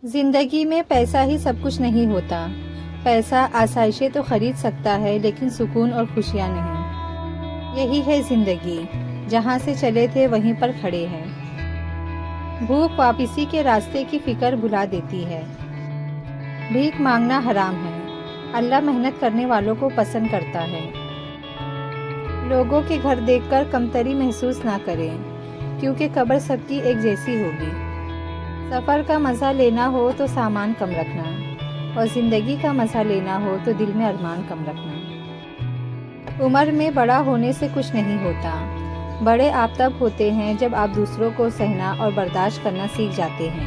زندگی میں پیسہ ہی سب کچھ نہیں ہوتا۔ پیسہ آسائشیں تو خرید سکتا ہے لیکن سکون اور خوشیاں نہیں۔ یہی ہے زندگی، جہاں سے چلے تھے وہیں پر کھڑے ہیں۔ بھوک واپسی کے راستے کی فکر بھلا دیتی ہے۔ بھیک مانگنا حرام ہے۔ اللہ محنت کرنے والوں کو پسند کرتا ہے۔ لوگوں کے گھر دیکھ کر کمتری محسوس نہ کریں، کیونکہ قبر سب کی ایک جیسی ہوگی۔ سفر کا مزہ لینا ہو تو سامان کم رکھنا، اور زندگی کا مزہ لینا ہو تو دل میں ارمان کم رکھنا۔ عمر میں بڑا ہونے سے کچھ نہیں ہوتا۔ بڑے آپ تب ہوتے ہیں جب آپ دوسروں کو سہنا اور برداشت کرنا سیکھ جاتے ہیں۔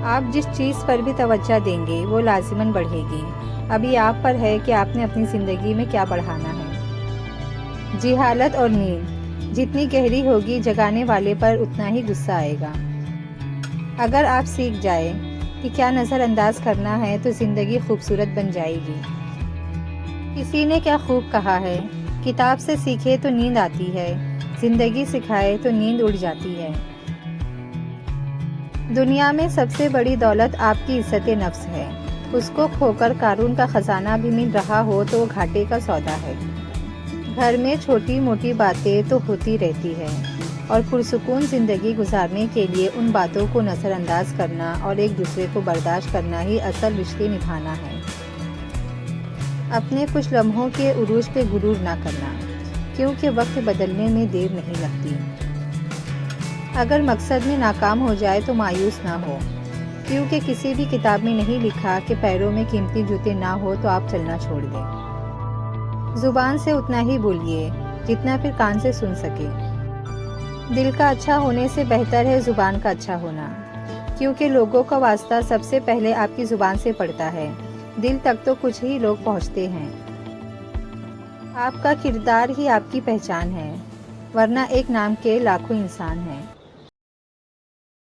آپ جس چیز پر بھی توجہ دیں گے وہ لازماً بڑھے گی۔ ابھی آپ پر ہے کہ آپ نے اپنی زندگی میں کیا بڑھانا ہے۔ جہالت اور نیند جتنی گہری ہوگی، جگانے والے پر اتنا ہی غصہ آئے گا۔ اگر آپ سیکھ جائیں کہ کیا نظر انداز کرنا ہے تو زندگی خوبصورت بن جائے گی۔ کسی نے کیا خوب کہا ہے، کتاب سے سیکھے تو نیند آتی ہے، زندگی سکھائے تو نیند اڑ جاتی ہے۔ دنیا میں سب سے بڑی دولت آپ کی عزت نفس ہے۔ اس کو کھو کر قارون کا خزانہ بھی مل رہا ہو تو وہ گھاٹے کا سودا ہے۔ گھر میں چھوٹی موٹی باتیں تو ہوتی رہتی ہے، اور پرسکون زندگی گزارنے کے لیے ان باتوں کو نظر انداز کرنا اور ایک دوسرے کو برداشت کرنا ہی اصل رشتے نبھانا ہے۔ اپنے کچھ لمحوں کے عروج پہ غرور نہ کرنا، کیونکہ وقت بدلنے میں دیر نہیں لگتی۔ اگر مقصد میں ناکام ہو جائے تو مایوس نہ ہو، کیونکہ کسی بھی کتاب میں نہیں لکھا کہ پیروں میں قیمتی جوتے نہ ہو تو آپ چلنا چھوڑ دیں۔ زبان سے اتنا ہی بولیے جتنا پھر کان سے سن سکے۔ دل کا اچھا ہونے سے بہتر ہے زبان کا اچھا ہونا، کیونکہ لوگوں کا واسطہ سب سے پہلے آپ کی زبان سے پڑتا ہے۔ دل تک تو کچھ ہی لوگ پہنچتے ہیں۔ آپ کا کردار ہی آپ کی پہچان ہے، ورنہ ایک نام کے لاکھوں انسان ہیں۔